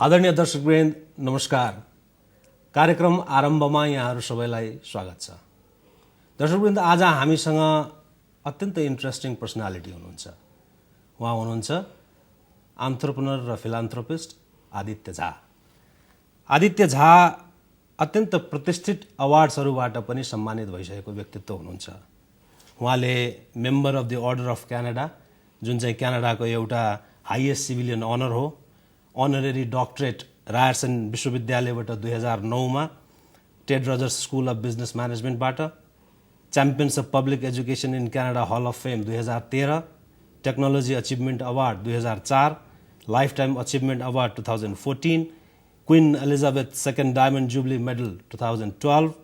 आदरणीय दर्शकवृन्द नमस्कार। कार्यक्रम आरम्भमा यहाँहरू सबैलाई स्वागत छ। दर्शकवृन्द, आज हामीसँग अत्यन्तै इन्ट्रेस्टिङ पर्सनालिटी हुनुहुन्छ। उहाँ हुनुहुन्छ एन्टरप्रेन्योर र फिलान्थ्रोपिस्ट आदित्य झा। आदित्य झा अत्यन्त प्रतिष्ठित अवार्ड्सहरूबाट पनि सम्मानित भइसकेको व्यक्तित्व हुनुहुन्छ। उहाँले member of the order of Canada, जुन चाहिँ क्यानाडाको एउटा हाइएस्ट सिभिलियन अनर हो, अनरेरी डक्टरेट रायर्सन विश्वविद्यालयबाट 2009 मा, Ted Rogers school of business म्यानेजमेन्टबाट, champions of public education in Canada hall of fame 2013, technology achievement award 2004, lifetime achievement award 2014, Queen Elizabeth second diamond jubilee medal 2012,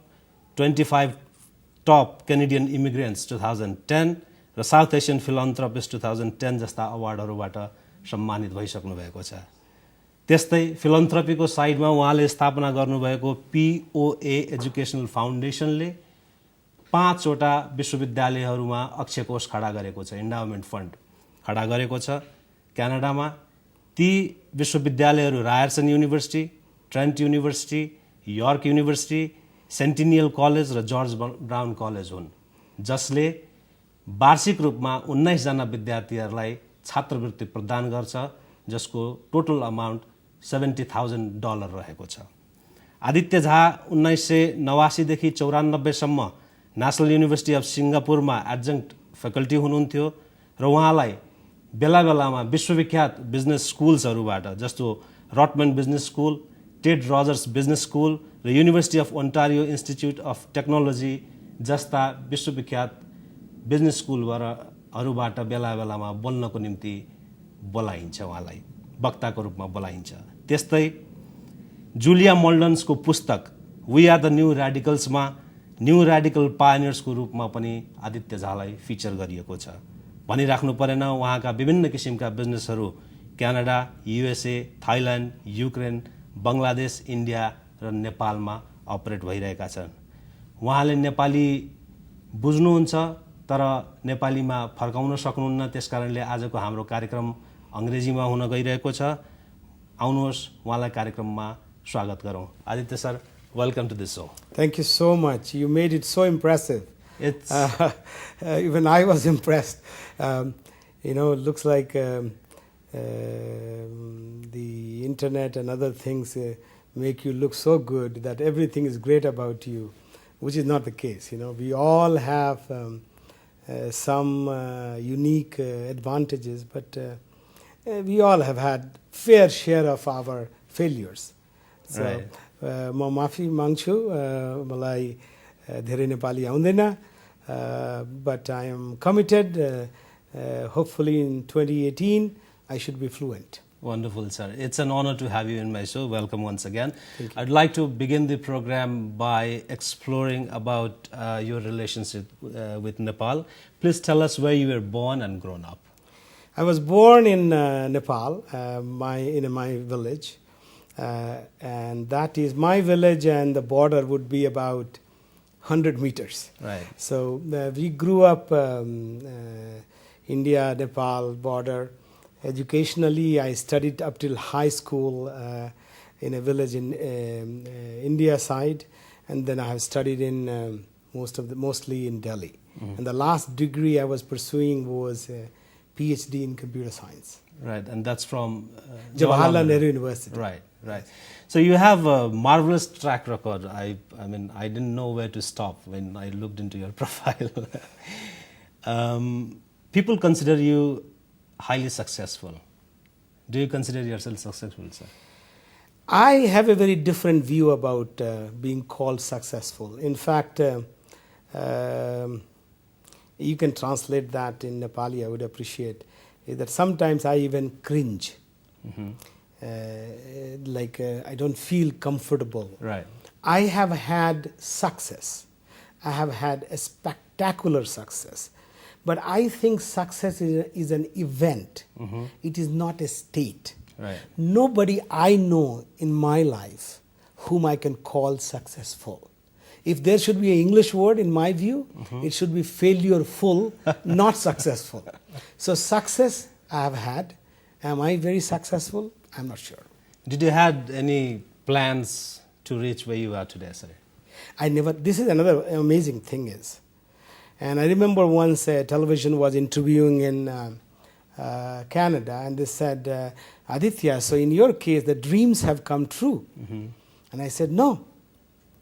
25 top Canadian immigrants 2010 र South Asian philanthropist 2010 जस्ता अवार्डहरूबाट सम्मानित भइसक्नु भएको छ। त्यस्तै फिलान्थ्रोपीको साइडमा उहाँले स्थापना गर्नुभएको POA एजुकेसनल फाउन्डेसनले 5 वटा विश्वविद्यालयहरूमा अक्षय कोष खडा गरेको छ, इन्डाउमेन्ट फन्ड खडा गरेको छ क्यानाडामा। ती विश्वविद्यालयहरू Ryerson university, Trent university, York university, Centennial college र जर्ज ब्राउन कलेज हुन्, जसले वार्षिक रूपमा 19 जना विद्यार्थीहरूलाई छात्रवृत्ति प्रदान गर्छ, जसको टोटल अमाउन्ट $70,000 रहेको छ। आदित्य झा 1989 देखि 94 सम्म नेसनल युनिभर्सिटी अफ सिङ्गापुरमा एडजङ्क्ट फ्याकल्टी हुनुहुन्थ्यो र उहाँलाई बेला बेलामा विश्वविख्यात बिजनेस स्कुल्सहरूबाट, जस्तो Rotman business school, Ted Rogers business school र university of Ontario institute of technology जस्ता विश्वविख्यात बिजनेस स्कुलहरूबाट बेला बेलामा बोल्नको निम्ति बोलाइन्छ, उहाँलाई वक्ताको रूपमा बोलाइन्छ। त्यस्तै जुलिया मोल्डन्सको पुस्तक वी आर द न्यू ऱ्याडिकल्समा न्यू ऱ्याडिकल पायनियर्सको रूपमा पनि आदित्य झालाई फिचर गरिएको छ। भनिराख्नु परेन, उहाँका विभिन्न किसिमका बिजनेसहरू Canada, USA, Thailand, Ukraine, Bangladesh, India र नेपालमा अपरेट भइरहेका छन्। उहाँले नेपाली बुझ्नुहुन्छ तर नेपालीमा फर्काउन सक्नुहुन्न, त्यसकारणले आजको हाम्रो कार्यक्रम अङ्ग्रेजीमा हुन गइरहेको छ। आउनुहोस्, उहाँलाई कार्यक्रममा स्वागत गरौँ। Aditya sir, welcome to this show. Thank you so much. You made it so impressive. It's even I was impressed. Looks like the internet and other things make you look so good that everything is great about you, which is not the case. We all have some unique advantages, but we all have had fair share of our failures. So, म माफी माग्छु, मलाई धेरै नेपाली आउँदैन, but I am committed. Hopefully in 2018 I should be fluent. Wonderful, sir. It's an honor to have you in my show. Welcome once again. I'd like to begin the program by exploring about your relationship with Nepal. Please tell us where you were born and grown up. I was born in Nepal, in my village, and that is my village, and the border would be about 100 meters. Right. So we grew up India-Nepal border. Educationally, I studied up till high school in a village in India side, and then I have studied in mostly in Delhi. Mm-hmm. And the last degree I was pursuing was a PhD in computer science. Right, and that's from Jawaharlal Nehru University. Right, right. So you have a marvelous track record. I mean, I didn't know where to stop when I looked into your profile. People consider you highly successful. Do you consider yourself successful, sir? I have a very different view about being called successful. In fact, you can translate that in Nepali, I would appreciate, is that sometimes I even cringe. Mm-hmm. I don't feel comfortable. Right. I have had success. I have had a spectacular success. But I think success is an event. Mm-hmm. It is not a state. Right. Nobody I know in my life whom I can call successful. If there should be an English word, in my view, mm-hmm. it should be failureful, not successful. So success I have had. Am I very successful? I'm not sure. Did you had any plans to reach where you are today, sir? I never, this is another amazing thing is, and I remember once television was interviewing in Canada, and they said, Aditya, so in your case, the dreams have come true. And I said, no.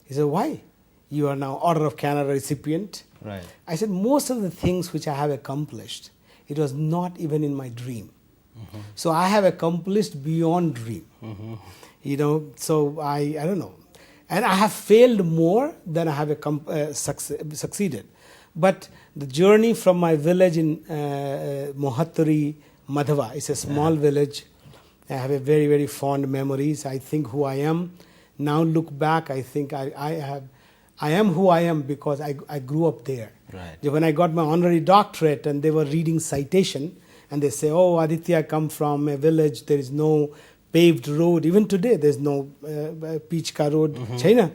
He said, why? You are now Order of Canada recipient. Right. I said, most of the things which I have accomplished, it was not even in my dream. So I have accomplished beyond dream. You know, so I don't know. And I have failed more than I have succeeded. But the journey from my village in Mohattari, Madhava, it's a small village. I have a very, very fond memories. I think who I am. Now look back, I think I am who I am because I grew up there. Right. When I got my honorary doctorate and they were reading citation and they say, oh, Aditya, I come from a village, there is no paved road. Even today, there's no Pichka road, China.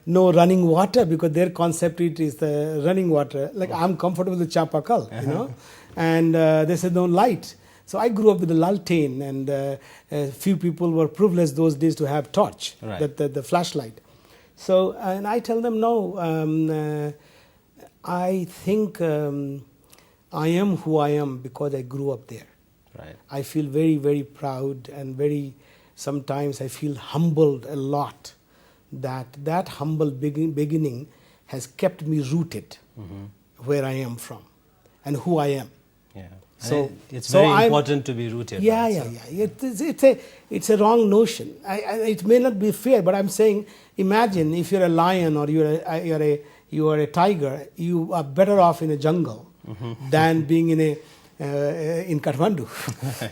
No running water because their concept it is the running water. Like I'm comfortable with Chapakal, you know. And they said no light. So I grew up with a laltane, and a few people were privileged those days to have torch, right. the flashlight. So, and I tell them, no, I think I am who I am because I grew up there. Right. I feel very, very proud and sometimes I feel humbled a lot that humble beginning has kept me rooted where I am from and who I am. Yeah. So it's very important to be rooted. Yeah, right? yeah. It's a wrong notion. It may not be fair, but I'm saying, imagine if you're a lion or you are a tiger, you are better off in a jungle than being in Kathmandu.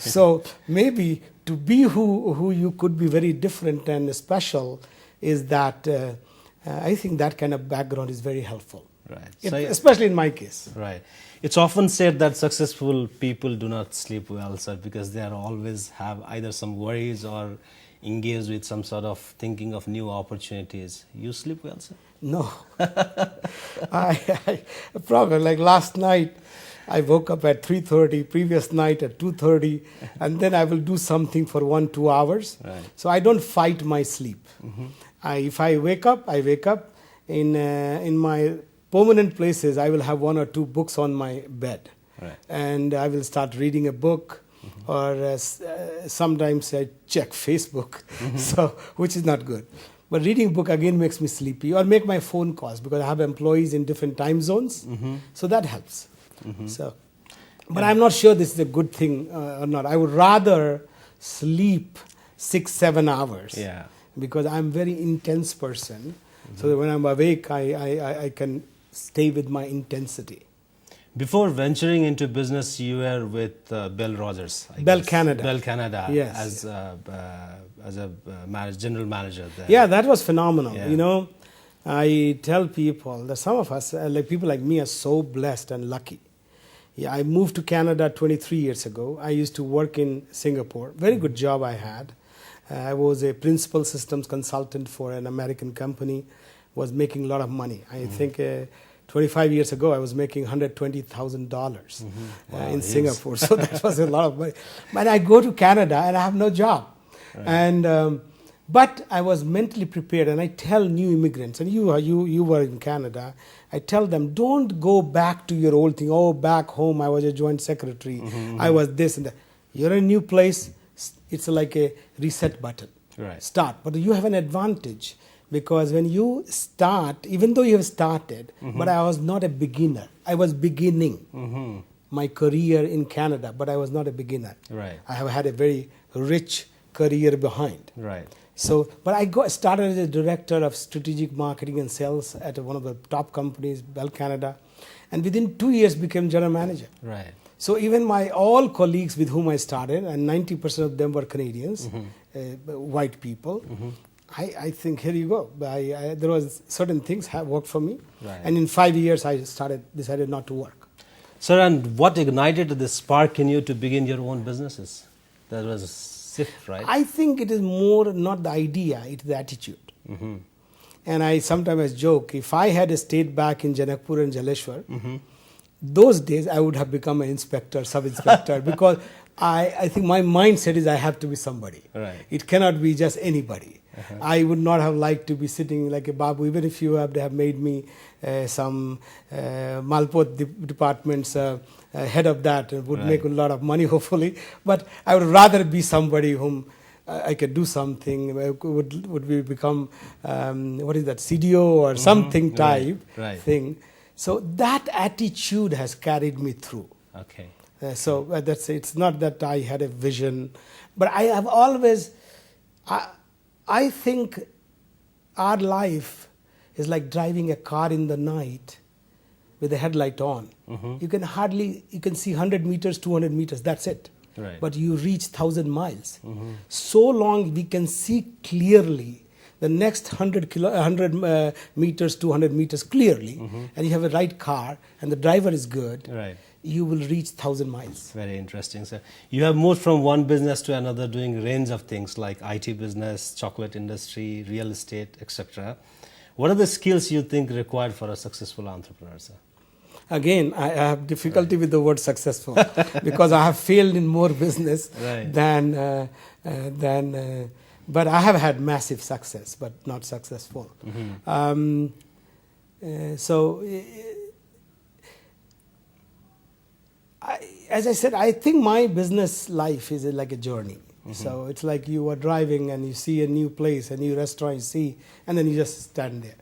So maybe to be who you could be very different and special is that I think that kind of background is very helpful. Right. Especially in my case. Right. It's often said that successful people do not sleep well, sir, because they are always have either some worries or engaged with some sort of thinking of new opportunities. You sleep well, sir? No. Probably like last night, I woke up at 3:30, previous night at 2:30, and then I will do something for 1-2 hours. Right. So I don't fight my sleep. If I wake up, I wake up. In my permanent places, I will have 1 or 2 books on my bed. Right. And I will start reading a book, or sometimes I check Facebook, so which is not good. But reading book again makes me sleepy, or make my phone calls because I have employees in different time zones, so that helps. So, but I'm not sure this is a good thing or not. I would rather sleep 6-7 hours, because I'm a very intense person. So that when I'm awake, I can stay with my intensity. Before venturing into business, you were with Bell Rogers. Bell Canada. Bell Canada. Yes. As a general manager there. Yeah, that was phenomenal. Yeah. You know, I tell people that some of us, like people like me, are so blessed and lucky. Yeah, I moved to Canada 23 years ago. I used to work in Singapore. Very good job I had. I was a principal systems consultant for an American company. Was making a lot of money. I think 25 years ago, I was making $120,000 in Singapore. So that was a lot of money. But I go to Canada and I have no job. Right. And but I was mentally prepared. And I tell new immigrants, and you were in Canada, I tell them, don't go back to your old thing. Oh, back home, I was a joint secretary. I was this and that. You're in a new place. It's like a reset button. Right. Start. But you have an advantage. Because when you start, even though you have started, but I was not a beginner. I was beginning my career in Canada, but I was not a beginner. Right. I have had a very rich career behind. Right. So, but I started as a director of strategic marketing and sales at one of the top companies, Bell Canada, and within 2 years became general manager. Right. So even my all colleagues with whom I started, and 90% of them were Canadians, white people. I think here you go. There was certain things have worked for me, and in 5 years I decided not to work. Sir, and what ignited the spark in you to begin your own businesses? That was a shift, right? I think it is more not the idea; it's the attitude. And I sometimes joke, if I had stayed back in Janakpur and Jaleshwar, those days I would have become an inspector, sub-inspector, because I think my mindset is I have to be somebody. Right. It cannot be just anybody. I would not have liked to be sitting like a babu, even if you have made me some Malpot department's head of that. It would make a lot of money, hopefully. But I would rather be somebody whom I could do something. Would we become, what is that, CDO or something type thing. So that attitude has carried me through. Okay. So that's it's not that I had a vision, but I have always, I think our life is like driving a car in the night with the headlight on. You can see 100 meters, 200 meters, that's it. Right. But you reach 1,000 miles. So long we can see clearly the next 100 meters, 200 meters clearly, and you have a right car and the driver is good. Right. You will reach 1,000 miles. Very interesting, sir. You have moved from one business to another, doing range of things like IT business, chocolate industry, real estate, etc. What are the skills you think required for a successful entrepreneur, sir? Again, I have difficulty with the word successful because I have failed in more business than. But I have had massive success, but not successful. As I said, I think my business life is like a journey. So it's like you are driving and you see a new place, a new restaurant you see, and then you just stand there.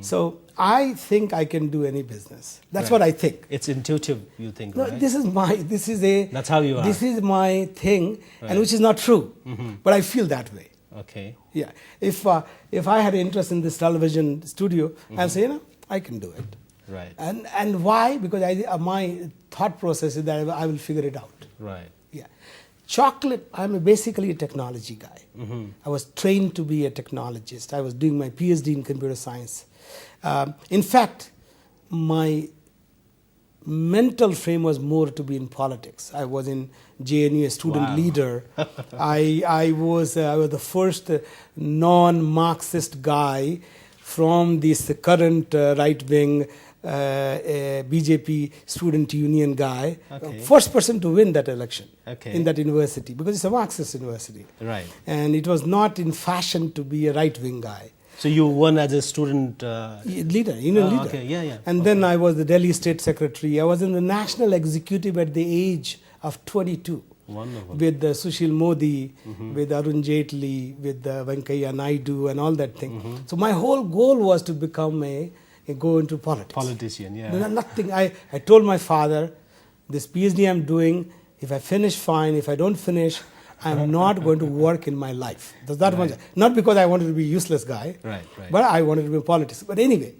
So I think I can do any business. That's what I think. It's intuitive, you think, no, right? That's how you are. This is my thing, and which is not true. But I feel that way. Okay. Yeah. If I had interest in this television studio, I'll say, I can do it. Right. And why? Because my thought process is that I will figure it out. Right. Yeah. Chocolate, I'm basically a technology guy. I was trained to be a technologist. I was doing my PhD in computer science. In fact, my mental frame was more to be in politics. I was in JNU, a student leader. I was the first non-Marxist guy from this current right-wing BJP student union guy, first person to win that election in that university, because it's a Marxist university. Right. And it was not in fashion to be a right-wing guy. So you won as a student leader, leader. Okay, yeah. And then I was the Delhi State Secretary. I was in the national executive at the age of 22. Wonderful. With Sushil Modi, with Arun Jaitley, with Venkaiah Naidu and all that thing. So my whole goal was to become go into politics. Politician, yeah. No, nothing. I told my father, this PhD I'm doing, if I finish, fine. If I don't finish, I'm not going to work in my life. Not because I wanted to be a useless guy, but I wanted to be in politics. But anyway,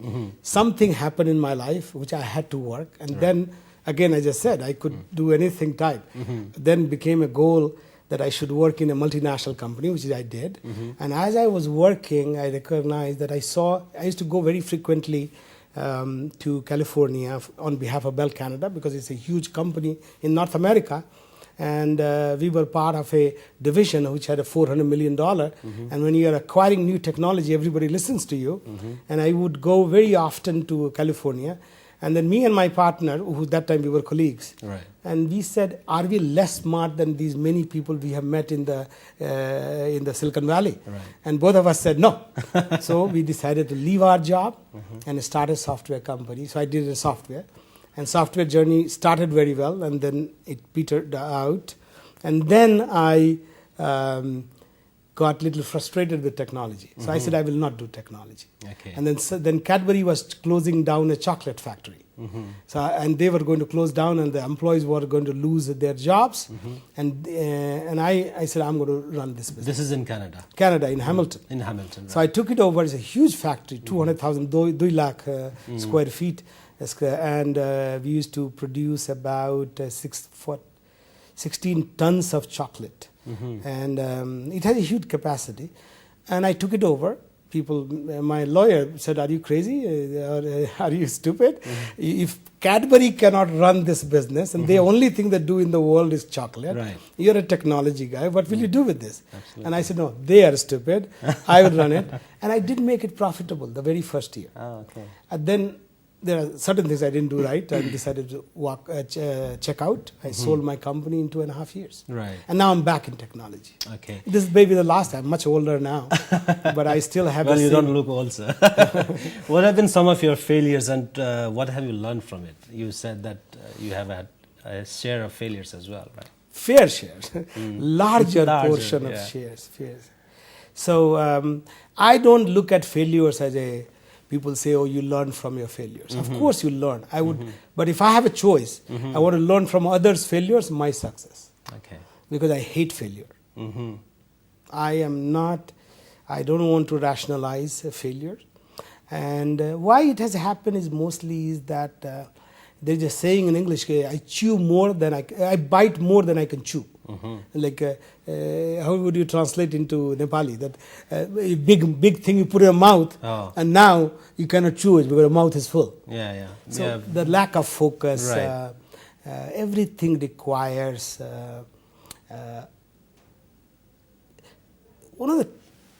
something happened in my life which I had to work. And then, again, as I said, I could do anything type. Then became a goal that I should work in a multinational company, which I did. And as I was working, I recognized that I used to go very frequently to California on behalf of Bell Canada, because it's a huge company in North America. And we were part of a division which had a $400 million. And when you are acquiring new technology, everybody listens to you. And I would go very often to California. And then me and my partner, who that time we were colleagues, and we said, are we less smart than these many people we have met in the Silicon Valley? And both of us said no. So we decided to leave our job and start a software company. So I did a software. And software journey started very well, and then it petered out. And then I got a little frustrated with technology. So I said, I will not do technology. And then Cadbury was closing down a chocolate factory. And they were going to close down, and the employees were going to lose their jobs. And I said, I'm going to run this business. This is in Canada? Canada, in Hamilton. In Hamilton, So I took it over. It's a huge factory, 200,000, 2 lakh square feet. And we used to produce about 16 tons of chocolate. And it had a huge capacity. And I took it over. My lawyer said, are you crazy? Are you stupid? If Cadbury cannot run this business, and the only thing they do in the world is chocolate, you're a technology guy, what will you do with this? Absolutely. And I said, no, they are stupid. I will run it. And I did make it profitable the very first year. And then there are certain things I didn't do right and decided to check out. I sold my company in 2.5 years. Right. And now I'm back in technology. Okay. This is maybe the last time. I'm much older now, but I still have Well, the you same. don't look old, sir. What have been some of your failures and what have you learned from it? You said that you have had a share of failures as well, right? Fair shares, larger portion of yeah. shares. So I don't look at failures as a, people say, oh, you learn from your failures. Of course you learn. I would, but if I have a choice, I want to learn from others' failures, my success. Okay. Because I hate failure. I don't want to rationalize a failure. And why it has happened is mostly is that there's a saying in English, I bite more than I can chew. Like, how would you translate into Nepali? That a big thing you put in your mouth, and now you cannot chew it because your mouth is full. Yeah. So the lack of focus, Right. everything requires. One of the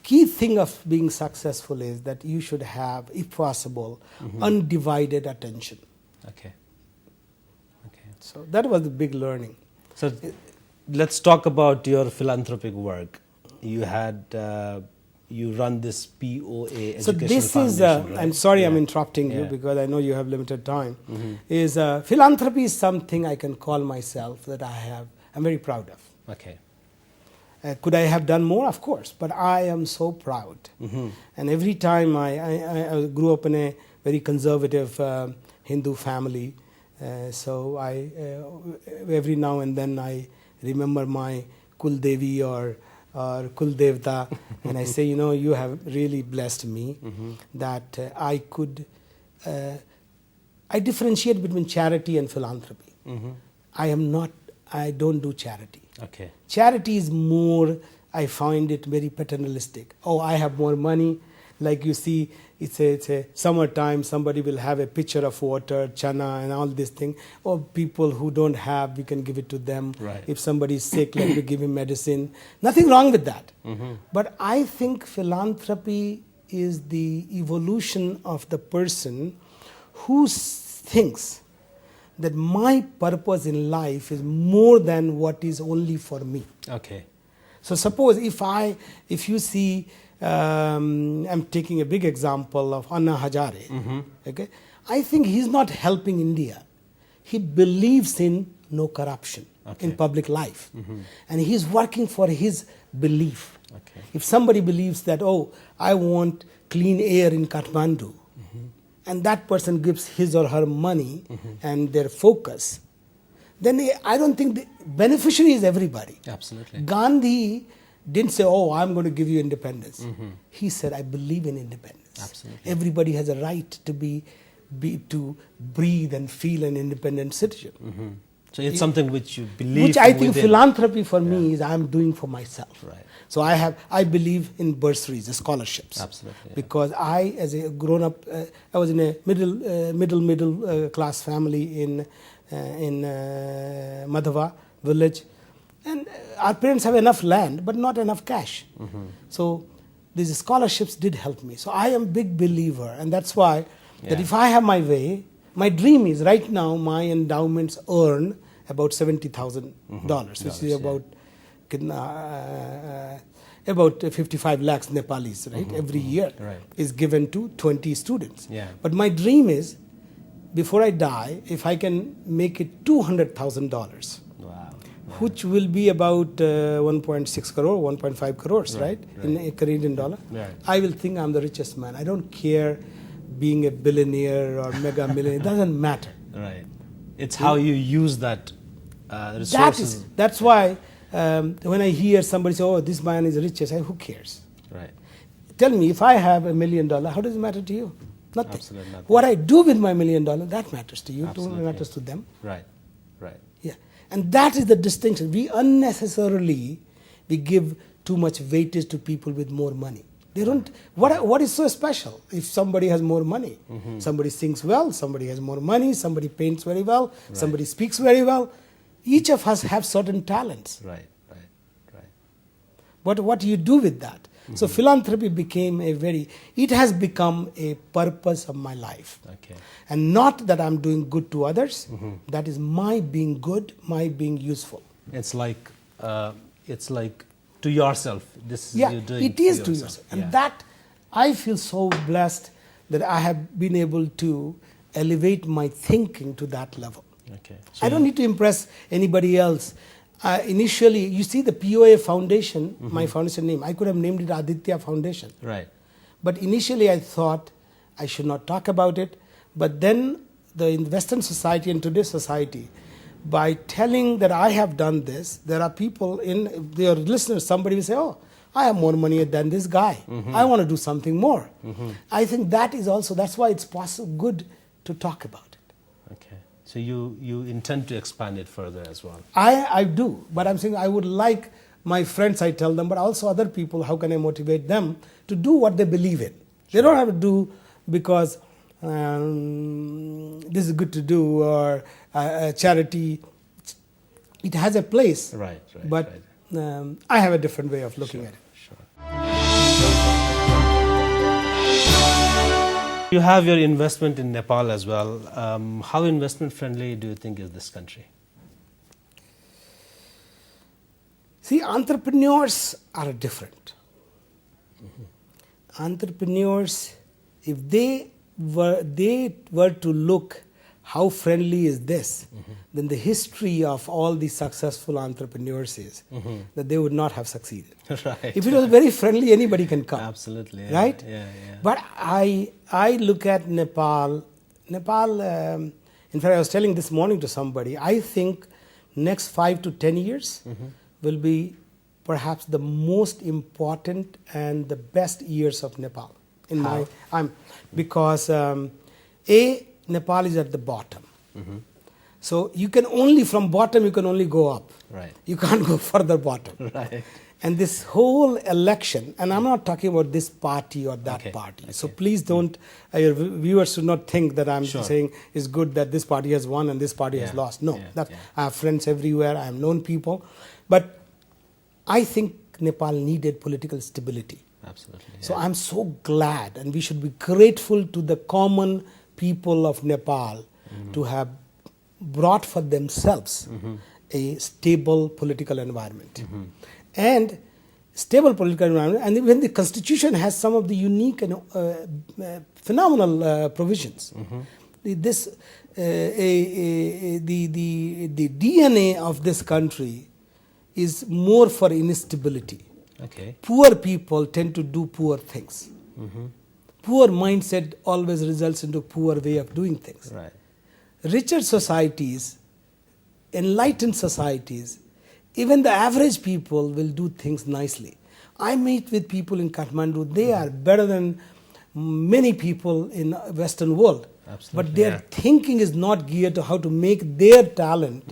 key thing of being successful is that you should have, if possible, undivided attention. Okay. So that was the big learning. So let's talk about your philanthropic work. You had you run this POA Education So this Foundation, is, right? I'm sorry I'm Yeah. interrupting you Yeah. because I know you have limited time. Is philanthropy is something I can call myself that I'm very proud of. Okay. Could I have done more? Of course, but I am so proud. And every time I grew up in a very conservative Hindu family, so every now and then I remember my Kul Devi or Kul Devta, and I say, you have really blessed me that I could. I differentiate between charity and philanthropy. I don't do charity. Okay. Charity is more, I find it very paternalistic. Oh, I have more money. Like you see, it's a summertime, somebody will have a pitcher of water, chana and all this thing. Or people who don't have, we can give it to them. Right. If somebody is sick, let me give him medicine. Nothing wrong with that. But I think philanthropy is the evolution of the person who thinks that my purpose in life is more than what is only for me. Okay. So suppose if you see, I'm taking a big example of Anna Hazare. Okay, I think he's not helping India. He believes in no corruption in public life, and he's working for his belief. Okay. If somebody believes that, oh, I want clean air in Kathmandu, and that person gives his or her money and their focus, then I don't think the beneficiary is everybody. Absolutely. Gandhi didn't say, oh, I'm going to give you independence. He said, I believe in independence. Absolutely. Everybody has a right to breathe and feel an independent citizen. So it's something which you believe Which I think within. philanthropy for me is I'm doing for myself. Right. So I believe in bursaries, scholarships. Absolutely, yeah. Because I, as a grown up, I was in a middle class family in Madhava village, and our parents have enough land but not enough cash. So these scholarships did help me. So I am a big believer, and that's why that if I have my way, my dream is right now my endowments earn about $70,000, which is about 55 lakhs Nepalis, right? Every year is given to 20 students. Yeah. But my dream is, before I die, if I can make it $200,000, Wow. which will be about 1.6 crore, 1.5 crores, right? In a Canadian dollar. Right. I will think I'm the richest man. I don't care being a billionaire or mega millionaire. It doesn't matter. Right. It's how you use that resources. That's why when I hear somebody say, oh, this man is rich, I say, who cares? Right. Tell me, if I have $1 million, how does it matter to you? Nothing. Absolutely nothing. What I do with my $1 million, that matters to you, Absolutely. it matters to them. Right. Yeah. And that is the distinction. We give too much weightage to people with more money. They don't. What is so special if somebody has more money? Somebody sings well, somebody has more money, somebody paints very well, somebody speaks very well. Each of us have certain talents. Right. But what do you do with that? So philanthropy became it has become a purpose of my life. Okay. And not that I'm doing good to others, that is my being good, my being useful. It's like to yourself. This is Yeah, you doing it is for to yourself. yourself. And that, I feel so blessed that I have been able to elevate my thinking to that level. Okay. I don't need to impress anybody else. Initially, you see the POA Foundation, my foundation name, I could have named it Aditya Foundation. Right. But initially I thought I should not talk about it. But then in Western society and today's society, by telling that I have done this, there are people in their listeners, somebody will say, oh, I have more money than this guy. I want to do something more. I think that is also, that's why it's good to talk about it. Okay. So you intend to expand it further as well? I do, but I'm saying I would like my friends, I tell them, but also other people, how can I motivate them to do what they believe in? They don't have to do because this is good to do or a charity. It has a place, Right. but I have a different way of looking at it. Sure. You have your investment in Nepal as well. How investment friendly do you think is this country? See, entrepreneurs are different. Entrepreneurs, if they were to look how friendly is this, then the history of all these successful entrepreneurs is that they would not have succeeded. Right. If it was very friendly, anybody can come. Absolutely. Yeah. Right? Yeah. But I look at Nepal. In fact, I was telling this morning to somebody, I think next 5 to 10 years will be perhaps the most important and the best years of Nepal. Because Nepal is at the bottom. So you can only, from bottom, you can only go up. Right. You can't go further bottom. Right. And this whole election, and I'm not talking about this party or that party. Okay. So please don't, your viewers should not think that I'm Sure. saying it's good that this party has won and this party has lost. No, I have friends everywhere, I have known people. But I think Nepal needed political stability. Absolutely. Yeah. So I'm so glad, and we should be grateful to the common people of Nepal to have brought for themselves a stable political environment. And stable political environment, and even the constitution has some of the unique and phenomenal provisions. The DNA of this country is more for instability. Okay. Poor people tend to do poor things. Poor mindset always results into poor way of doing things. Right. Richer societies, enlightened societies, even the average people will do things nicely. I meet with people in Kathmandu, they are better than many people in Western world. Absolutely, But their thinking is not geared to how to make their talent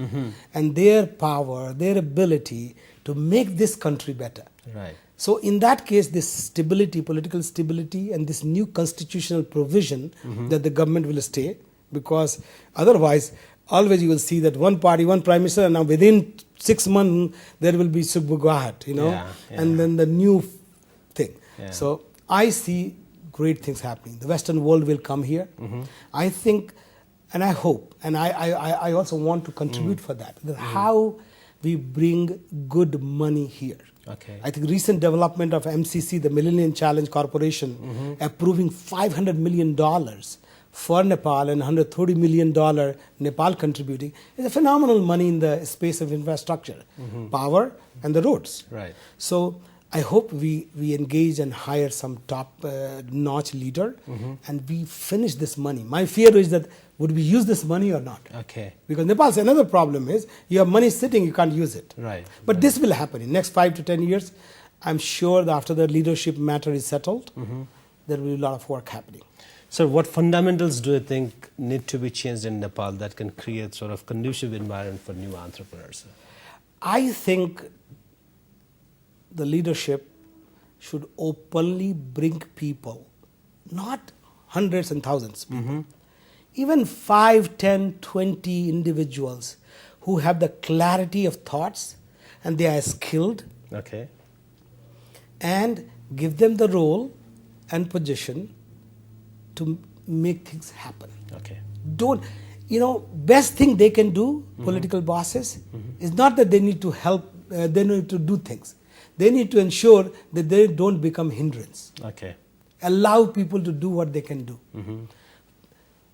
and their power, their ability to make this country better. Right. So in that case, this stability, political stability, and this new constitutional provision that the government will stay, because otherwise, always you will see that one party, one prime minister, and now within 6 months there will be Subbugahat, and then the new thing. Yeah. So I see great things happening. The Western world will come here. I think, and I hope, and I also want to contribute for that. How we bring good money here. Okay. I think recent development of MCC, the Millennium Challenge Corporation, approving $500 million for Nepal and $130 million Nepal contributing is a phenomenal money in the space of infrastructure, power and the roads. Right. So I hope we engage and hire some top-notch leader and we finish this money. My fear is that would we use this money or not? Okay. Because Nepal's another problem is you have money sitting, you can't use it. Right. But this will happen in next 5 to 10 years. I'm sure that after the leadership matter is settled, there will be a lot of work happening. So what fundamentals do you think need to be changed in Nepal that can create sort of conducive environment for new entrepreneurs? I think the leadership should openly bring people, not hundreds and thousands of people, even 5, 10, 20 individuals who have the clarity of thoughts and they are skilled Okay. and give them the role and position to make things happen. Okay. Don't, best thing they can do, political bosses, is not that they need to help, they need to do things. They need to ensure that they don't become hindrance. Okay. Allow people to do what they can do.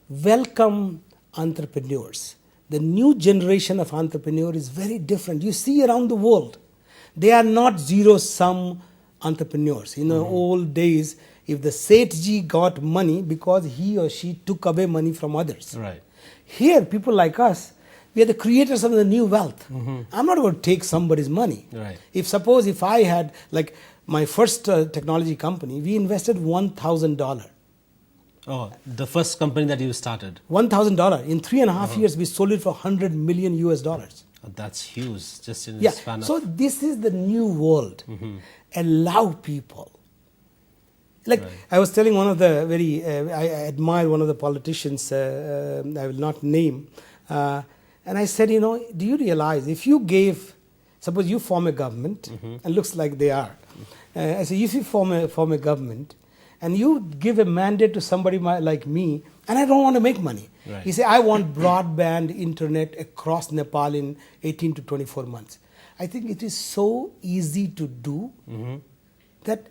Welcome entrepreneurs. The new generation of entrepreneurs is very different. You see around the world, they are not zero-sum entrepreneurs. In the old days, if the Sethji got money because he or she took away money from others. Right. Here, people like us, we are the creators of the new wealth. I'm not going to take somebody's money. Right. If I had, like my first technology company, we invested $1,000. Oh, the first company that you started. $1,000. In 3.5 years, we sold it for $100 million US. Oh, that's huge, just in Yeah. the span of... So this is the new world. Allow people. Like Right. I was telling one of the I admire one of the politicians, I will not name, and I said, do you realize if you suppose you form a government, and looks like they are, I said, if you form a government, and you give a mandate to somebody like me, and I don't want to make money. Right. You say, I want broadband internet across Nepal in 18 to 24 months. I think it is so easy to do that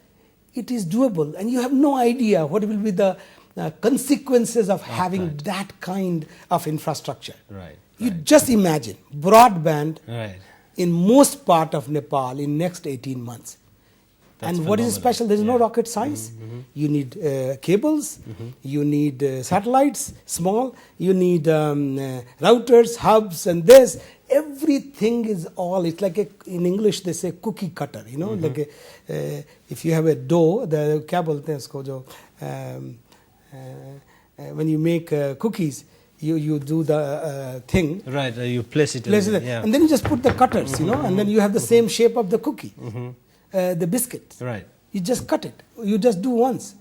it is doable, and you have no idea what will be the consequences of having that kind of infrastructure. Right. You just imagine broadband Right. in most part of Nepal in next 18 months. That's And what is phenomenal. special? There is no Yeah. rocket science. You need cables, you need satellites, small, you need routers, hubs, and this. Everything is it's like in English they say cookie cutter, like if you have a dough, the cable, when you make cookies, you do the thing. Right, you place it Place in, it, yeah. and then you just put the cutters, and then you have the same shape of the cookie, the biscuit. Right. You just cut it. You just do once.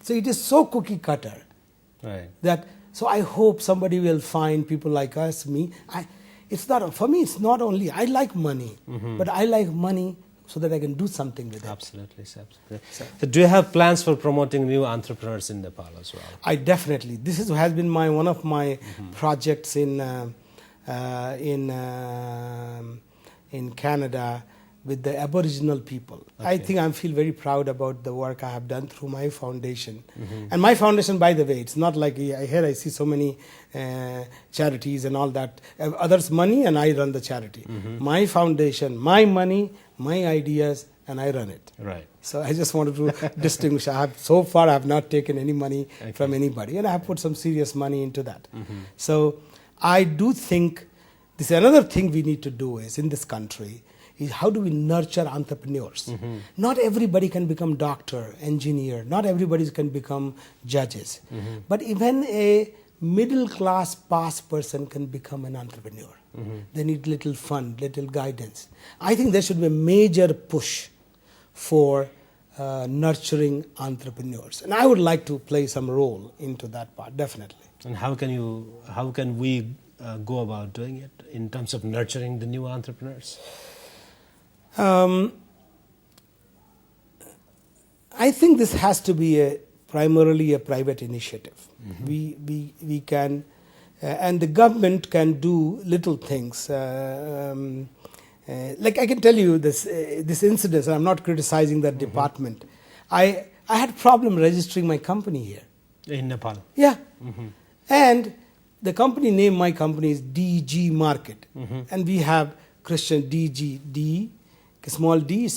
So it is so cookie cutter Right. that. So I hope somebody will find people like us, me. For me. It's not only I like money, but I like money so that I can do something with it. Absolutely. So do you have plans for promoting new entrepreneurs in Nepal as well? I definitely. This has been one of my projects in Canada with the Aboriginal people. I think I feel very proud about the work I have done through my foundation. And my foundation, by the way, it's not like here I see so many charities and all that. Others' money and I run the charity. My foundation, my money, my ideas, and I run it. Right. So I just wanted to distinguish. So far I have not taken any money from anybody, and I have put some serious money into that. So I do think this is another thing we need to do is in this country is how do we nurture entrepreneurs? Not everybody can become doctor, engineer. Not everybody can become judges. But even a middle class pass person can become an entrepreneur. They need little fund, little guidance. I think there should be a major push for nurturing entrepreneurs, and I would like to play some role into that part, definitely. And how can we go about doing it in terms of nurturing the new entrepreneurs? I think this has to be primarily a private initiative. We can, and the government can do little things. Like I can tell you this incident, and I'm not criticizing that department. I had problem registering my company here. In Nepal? Yeah. And the company name, my company is DG Market. And we have Christian DG, D, small g,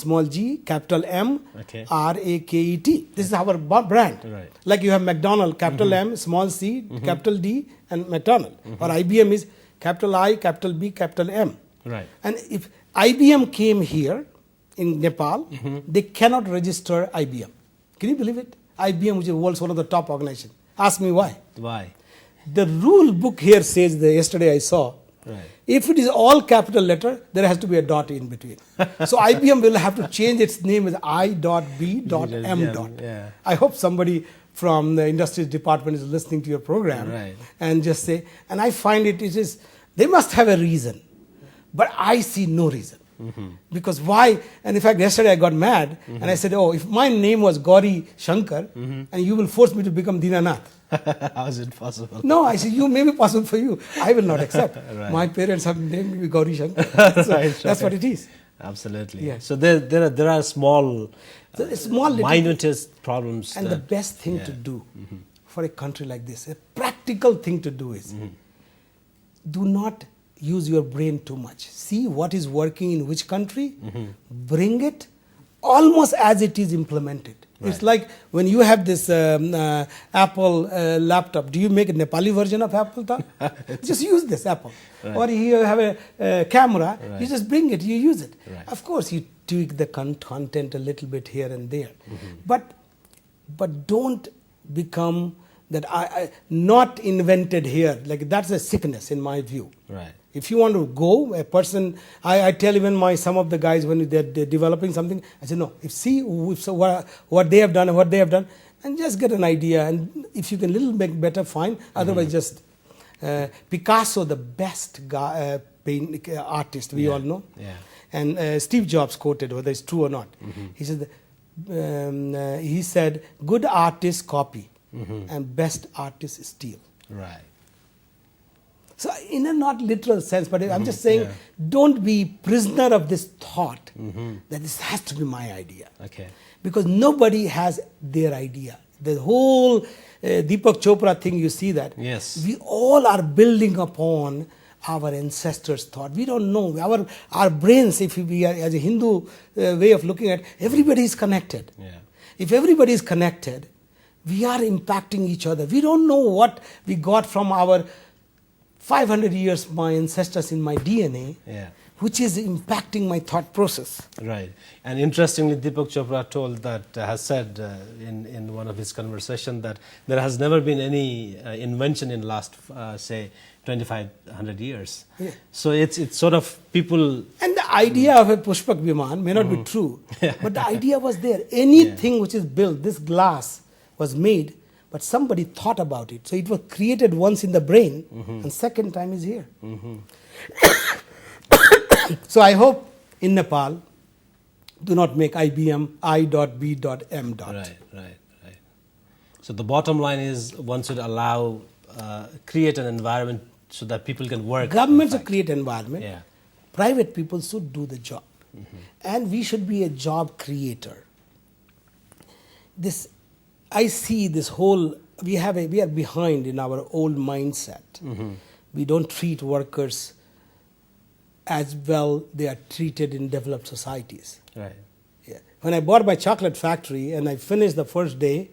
capital M, RAKET. This is our brand. Right. Like you have McDonald, capital M, small c, capital D, and McDonald. Or IBM is capital I, capital B, capital M. Right. And if IBM came here in Nepal, they cannot register IBM. Can you believe it? IBM, which is world's one of the top organizations. Ask me why. Why? The rule book here says, yesterday I saw, if it is all capital letter, there has to be a dot in between. So IBM will have to change its name as I.B.M. Yeah. I hope somebody from the industries department is listening to your program and just say, and I find they must have a reason, but I see no reason. Because why? And in fact, yesterday I got mad and I said, oh, if my name was Gauri Shankar and you will force me to become Dinanath. How is it possible? No, I said, you may be possible for you. I will not accept. Right. My parents have named me Gauri Shankar. So Right, that's what it is. Absolutely. Yeah. So there are small, So small little minutest problems. And the best thing to do for a country like this, a practical thing to do is do not use your brain too much. See what is working in which country, bring it almost as it is implemented. Right. It's like when you have this Apple laptop, do you make a Nepali version of Apple? Just use this Apple. Right. Or you have a camera, Right. you just bring it, you use it. Right. Of course, you tweak the content a little bit here and there. But don't become that I not invented here. Like that's a sickness in my view. Right. If you want to go, a person, I tell even some of the guys when they're developing something, I say no. What they have done and what they have done, and just get an idea. And if you can little make better, fine. Otherwise, just Picasso, the best guy, artist we all know. Yeah. And Steve Jobs quoted, whether it's true or not. He said, good artists copy and best artists steal. Right. So in a not literal sense, but I'm just saying, don't be prisoner of this thought that this has to be my idea. Okay. Because nobody has their idea. The whole Deepak Chopra thing, you see that. Yes. We all are building upon our ancestors' thought. We don't know. Our brains, if we are, as a Hindu way of looking at, everybody is connected. Yeah. If everybody is connected, we are impacting each other. We don't know what we got from our 500 years, my ancestors in my DNA, which is impacting my thought process. Right. And interestingly, Deepak Chopra has said in one of his conversations that there has never been any invention in last, say, 2,500 years. Yeah. So it's sort of people... And the idea of a Pushpak Viman may not be true, but the idea was there. Anything which is built, this glass was made, but somebody thought about it. So it was created once in the brain, and second time is here. So I hope in Nepal, do not make IBM I.B.M. Right. So the bottom line is one should allow, create an environment so that people can work. Governments should create environment. Yeah. Private people should do the job. And we should be a job creator. I see this whole, we are behind in our old mindset. We don't treat workers as well they are treated in developed societies. Right. Yeah. When I bought my chocolate factory and I finished the first day,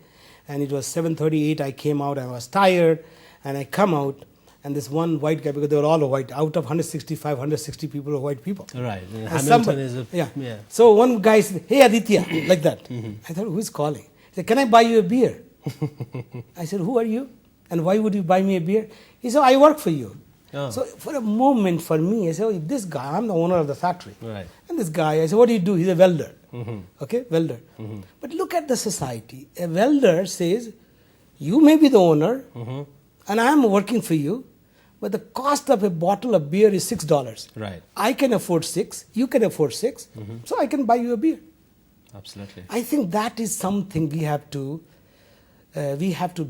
and it was 7:38, I came out, I was tired, and I come out, and this one white guy, because they were all white, out of 165, 160 people were white people. Right. And Hamilton is a... Yeah. So one guy said, hey Aditya, like that. I thought, who's calling? He said, can I buy you a beer? I said, who are you? And why would you buy me a beer? He said, I work for you. Oh. So for a moment, for me, I said, oh, this guy, I'm the owner of the factory. Right. And this guy, I said, what do you do? He's a welder. Okay, welder. But look at the society. A welder says, you may be the owner, and I am working for you, but the cost of a bottle of beer is $6. Right. I can afford 6, you can afford 6, so I can buy you a beer. Absolutely. I think that is something we have to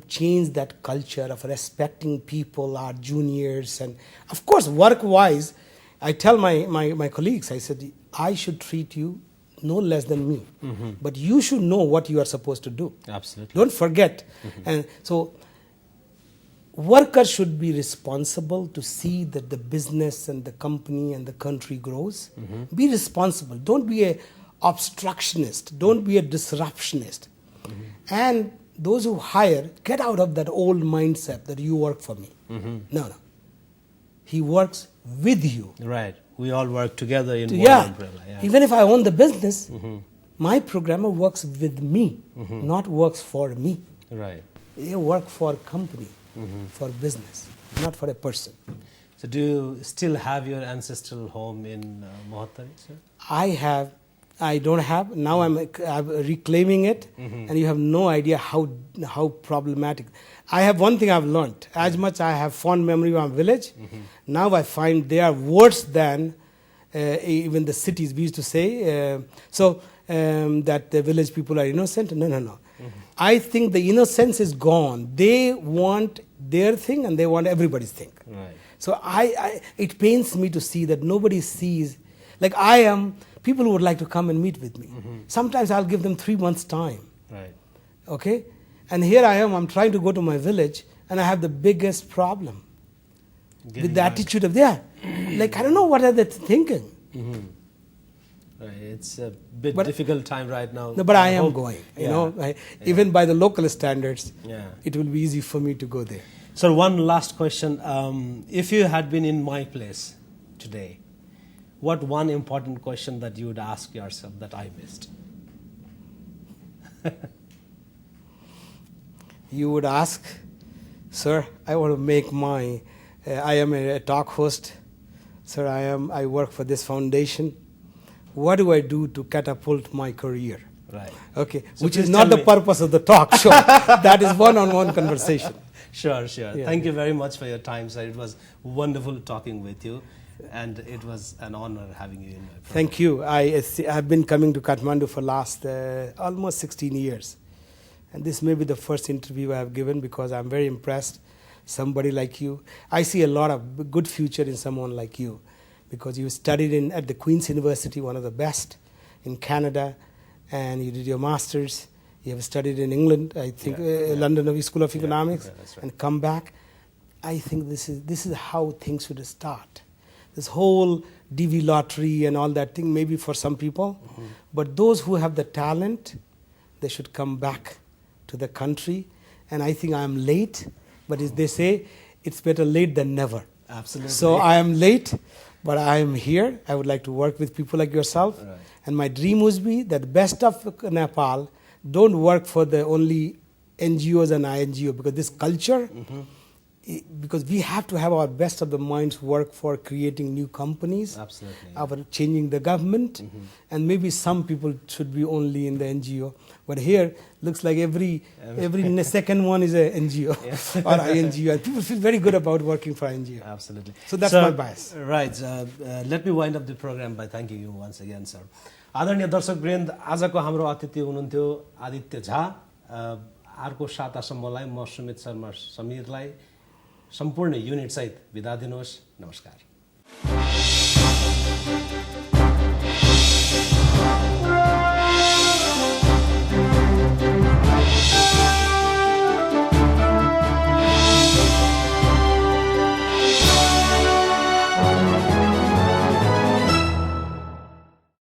change that culture of respecting people, our juniors, and of course work-wise, I tell my colleagues, I said, I should treat you no less than me, but you should know what you are supposed to do. Absolutely. Don't forget. And so workers should be responsible to see that the business and the company and the country grows. Be responsible. Don't be a obstructionist. Don't be a disruptionist. And those who hire, get out of that old mindset that you work for me. No. He works with you. Right. We all work together in one Yeah. umbrella. Yeah. Even if I own the business, my programmer works with me, not works for me. Right. They work for company, for business, not for a person. So do you still have your ancestral home in Mohattari, sir? I don't have. Now I'm reclaiming it, and you have no idea how problematic. I have one thing I've learned. As much I have fond memory of my village, now I find they are worse than even the cities. We used to say that the village people are innocent. No. I think the innocence is gone. They want their thing and they want everybody's thing. Right. So it pains me to see that nobody sees, like I am, people would like to come and meet with me. Sometimes I'll give them 3 months' time. Right. Okay? And here I am, I'm trying to go to my village and I have the biggest problem with the attitude of like I don't know what are they thinking. Right. It's a bit difficult time right now. No, but I am going. Even by the local standards, it will be easy for me to go there. So one last question: if you had been in my place today, what one important question that you would ask yourself that I missed? You would ask, sir, I want to make I am a talk host. Sir, I work for this foundation. What do I do to catapult my career? Right. Okay, so which is not the purpose of the talk show. That is one-on-one conversation. Sure. Thank you very much for your time, sir. It was wonderful talking with you, and it was an honor having you in my program. Thank you. I have been coming to Kathmandu for last almost 16 years. And this may be the first interview I have given because I'm very impressed. Somebody like you. I see a lot of good future in someone like you because you studied at the Queen's University, one of the best in Canada, and you did your master's. You have studied in England, I think, London School of Economics, that's right. And come back. I think this is how things should start. This whole DV lottery and all that thing, maybe for some people, but those who have the talent, they should come back to the country. And I think I am late, but as they say, it's better late than never. Absolutely. So I am late, but I am here. I would like to work with people like yourself. Right. And my dream would be that the best of Nepal don't work for the only NGOs and INGO, because this culture, because we have to have our best of the minds work for creating new companies, Absolutely. Changing the government, and maybe some people should be only in the NGO. But here, looks like every second one is a NGO or INGO, and people feel very good about working for INGO. Absolutely. So that's my bias. Right. Let me wind up the program by thanking you once again, sir. आदरणीय दर्शकवृन्द, आजको हाम्रो अतिथि हुनुहुन्थ्यो आदित्य झा। अर्को सातासम्मलाई म सुमित शर्मा समीरलाई सम्पूर्ण unit सहित बिदा दिनुहोस्। नमस्कार।